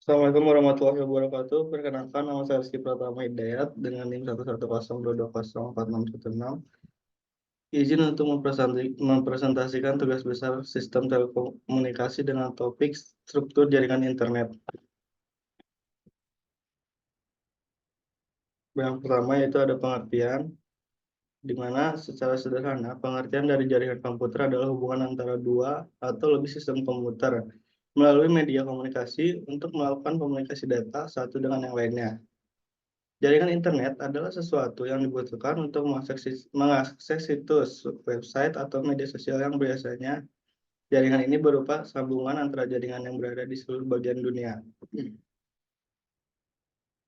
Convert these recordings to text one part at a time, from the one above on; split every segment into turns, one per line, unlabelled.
Assalamualaikum warahmatullahi wabarakatuh. Perkenalkan, nama saya Rizky Pratama Hidayat dengan NIM 110220166. Izin untuk mempresentasikan tugas besar sistem telekomunikasi dengan topik struktur jaringan internet. Yang pertama yaitu ada pengertian, di mana secara sederhana pengertian dari jaringan komputer adalah hubungan antara dua atau lebih sistem komputer melalui media komunikasi untuk melakukan komunikasi data satu dengan yang lainnya. Jaringan internet adalah sesuatu yang dibutuhkan untuk mengakses situs, website, atau media sosial yang biasanya jaringan ini berupa sambungan antara jaringan yang berada di seluruh bagian dunia.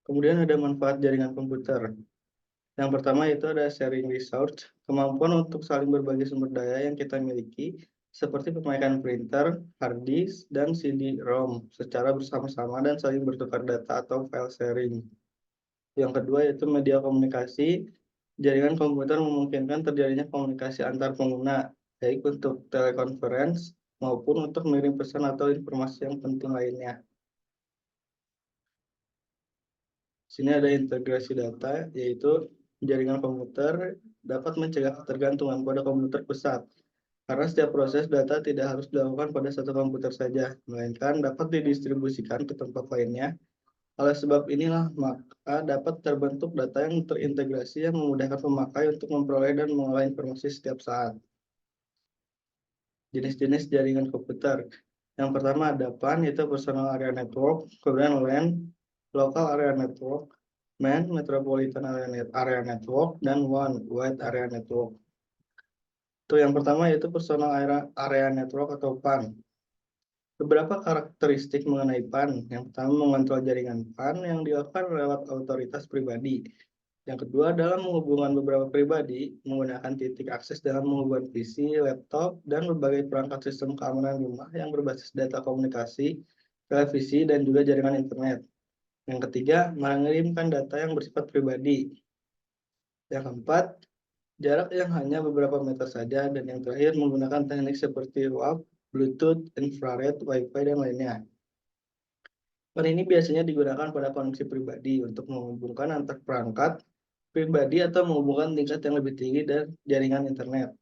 Kemudian ada manfaat jaringan komputer. Yang pertama itu ada sharing resource, kemampuan untuk saling berbagi sumber daya yang kita miliki, seperti pemakaian printer, hard disk, dan CD-ROM secara bersama-sama dan saling bertukar data atau file sharing. Yang kedua yaitu media komunikasi. Jaringan komputer memungkinkan terjadinya komunikasi antar pengguna, baik untuk telekonferensi maupun untuk mengirim pesan atau informasi yang penting lainnya. Sini ada integrasi data, yaitu jaringan komputer dapat mencegah ketergantungan pada komputer pusat, karena setiap proses data tidak harus dilakukan pada satu komputer saja, melainkan dapat didistribusikan ke tempat lainnya. Oleh sebab inilah, maka dapat terbentuk data yang terintegrasi yang memudahkan pemakai untuk memperoleh dan mengolah informasi setiap saat. Jenis-jenis jaringan komputer. Yang pertama ada PAN, yaitu Personal Area Network, kemudian LAN, Local Area Network, MAN, Metropolitan Area Network, dan WAN, Wide Area Network. Itu yang pertama yaitu Personal Area Network atau PAN. Beberapa karakteristik mengenai PAN. Yang pertama, mengontrol jaringan PAN yang dilakukan lewat otoritas pribadi. Yang kedua adalah menghubungkan beberapa pribadi menggunakan titik akses dalam menghubungkan PC, laptop, dan berbagai perangkat sistem keamanan rumah yang berbasis data komunikasi, televisi, dan juga jaringan internet. Yang ketiga, mengirimkan data yang bersifat pribadi. Yang keempat, jarak yang hanya beberapa meter saja. Dan yang terakhir, menggunakan teknik seperti WAV, Bluetooth, infrared, Wi-Fi, dan lainnya. PAN ini biasanya digunakan pada koneksi pribadi untuk menghubungkan antar perangkat pribadi atau menghubungkan tingkat yang lebih tinggi dari jaringan internet.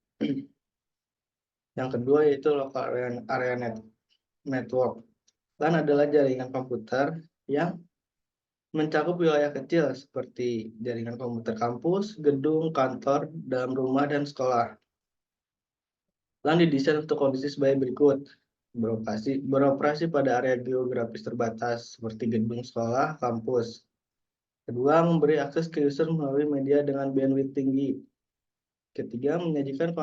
Yang kedua yaitu local area network. LAN adalah jaringan komputer yang mencakup wilayah kecil seperti jaringan komputer kampus, gedung, kantor, dalam rumah, dan sekolah. LAN didesain untuk kondisi sebagai berikut. Beroperasi pada area geografis terbatas seperti gedung sekolah, kampus. Kedua, memberi akses ke user melalui media dengan bandwidth tinggi. Ketiga, menyajikan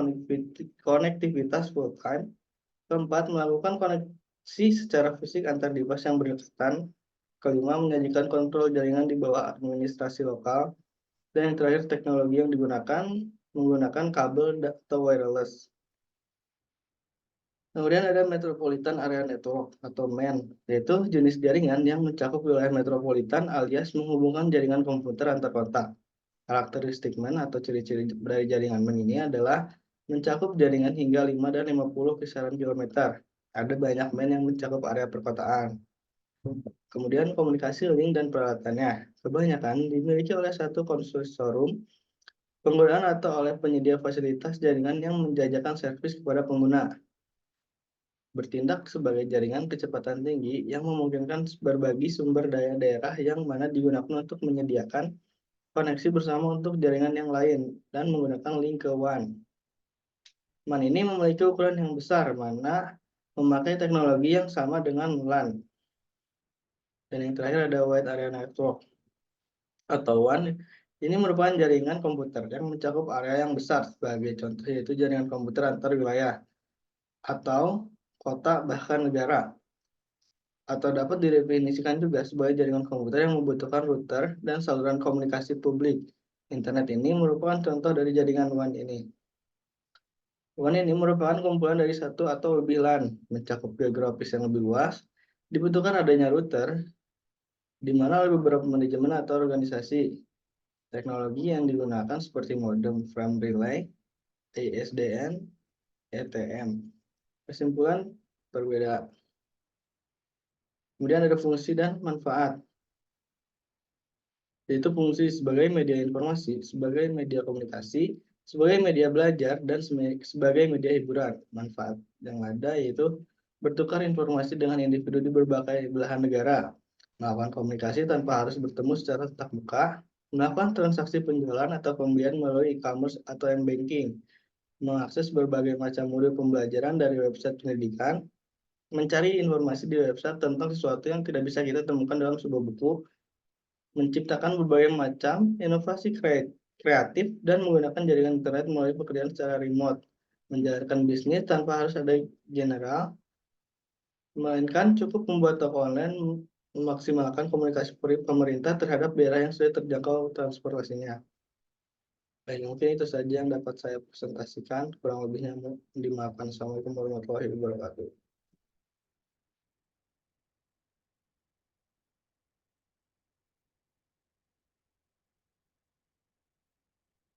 konektivitas full time. Keempat, melakukan koneksi secara fisik antar device yang berdekatan. Kelima, menyajikan kontrol jaringan di bawah administrasi lokal. Dan yang terakhir, teknologi yang digunakan menggunakan kabel atau wireless. Kemudian ada Metropolitan Area Network atau MAN, yaitu jenis jaringan yang mencakup wilayah metropolitan alias menghubungkan jaringan komputer antar kota. Karakteristik MAN atau ciri-ciri dari jaringan MAN ini adalah mencakup jaringan hingga 5 dan 50 kisaran kilometer. Ada banyak MAN yang mencakup area perkotaan. Kemudian komunikasi link dan peralatannya. Kebanyakan dimiliki oleh satu konsorsium penggunaan atau oleh penyedia fasilitas jaringan yang menjajakan servis kepada pengguna. Bertindak sebagai jaringan kecepatan tinggi yang memungkinkan berbagi sumber daya daerah yang mana digunakan untuk menyediakan koneksi bersama untuk jaringan yang lain dan menggunakan link ke WAN. MAN ini memiliki ukuran yang besar, mana memakai teknologi yang sama dengan LAN. Dan yang terakhir ada Wide Area Network atau WAN. Ini merupakan jaringan komputer yang mencakup area yang besar, sebagai contoh yaitu jaringan komputer antar wilayah atau kota bahkan negara. Atau dapat didefinisikan juga sebagai jaringan komputer yang membutuhkan router dan saluran komunikasi publik. Internet ini merupakan contoh dari jaringan WAN ini. WAN ini merupakan kumpulan dari satu atau lebih LAN, mencakup geografis yang lebih luas. Dibutuhkan adanya router, di mana oleh beberapa manajemen atau organisasi. Teknologi yang digunakan seperti modem frame relay, ISDN, ETM. Kesimpulan berbeda. Kemudian ada fungsi dan manfaat, yaitu fungsi sebagai media informasi, sebagai media komunikasi, sebagai media belajar, dan sebagai media hiburan. Manfaat yang ada yaitu bertukar informasi dengan individu di berbagai belahan negara, melakukan komunikasi tanpa harus bertemu secara tatap muka, melakukan transaksi penjualan atau pembelian melalui e-commerce atau m-banking, mengakses berbagai macam modul pembelajaran dari website pendidikan, mencari informasi di website tentang sesuatu yang tidak bisa kita temukan dalam sebuah buku, menciptakan berbagai macam inovasi kreatif, dan menggunakan jaringan internet melalui pekerjaan secara remote, menjalankan bisnis tanpa harus ada general, melainkan cukup membuat toko online, memaksimalkan komunikasi pemerintah terhadap daerah yang sudah terjangkau transportasinya. Baik, mungkin itu saja yang dapat saya presentasikan. Kurang lebihnya dimaafkan. Assalamualaikum warahmatullahi wabarakatuh.